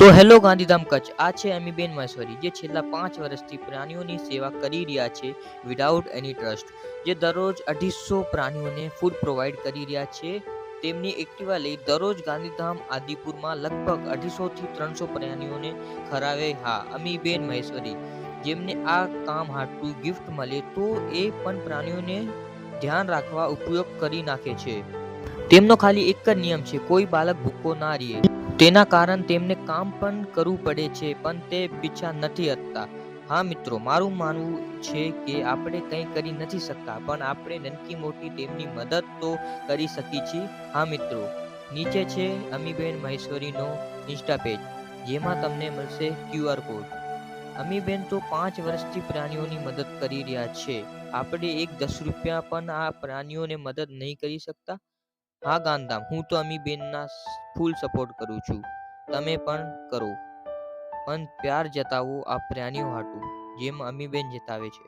તો હેલો ગાંધીધામ કચ્છ, આ છે અમીબેન મહેશ્વરી જે છેલ્લા 5 વર્ષથી પ્રાણીઓની સેવા કરી રહ્યા છે વિધાઉટ એની ટ્રસ્ટ. જે દરરોજ 250 પ્રાણીઓને ફૂડ પ્રોવાઈડ કરી રહ્યા છે. તેમની એક્ટિવા લઈ દરરોજ ગાંધીધામ આદિપુરમાં લગભગ 250 થી 300 પ્રાણીઓને ખરાવે. હા, અમીબેન મહેશ્વરી જેમને આ કામ હાટું ગિફ્ટ મળે તો એ પણ પ્રાણીઓને ધ્યાન રાખવા ઉપયોગ કરી નાખે છે. તેમનો ખાલી એક જ નિયમ છે, કોઈ બાળક ભૂખ્યો ના રહે. તેના કારણ તેમને કામ પણ કરવું પડે છે, પણ તે પીછા નથી હટતા. હા મિત્રો, મારું માનવું છે કે આપણે કંઈ કરી નથી શકતા, પણ આપણે નનકી મોટી તેમની મદદ તો કરી શકીએ છીએ. હા મિત્રો, નીચે છે અમીબેન મહેશ્વરીનો ઇન્સ્ટા પેજ, જેમાં તમને મળશે QR કોડ. અમીબેન તો 5 વર્ષથી પ્રાણીઓની મદદ કરી રહ્યા છે. આપણે એક 10 રૂપિયા પણ આ પ્રાણીઓને મદદ નહીં કરી શકતા. હા ગાંધામ, હું તો અમીબેનના ફૂલ સપોર્ટ કરું છું. તમે પણ કરો, પણ પ્યાર જતાવો આ પ્રાણીઓ હાટું, જેમ અમીબેન જતાવે છે.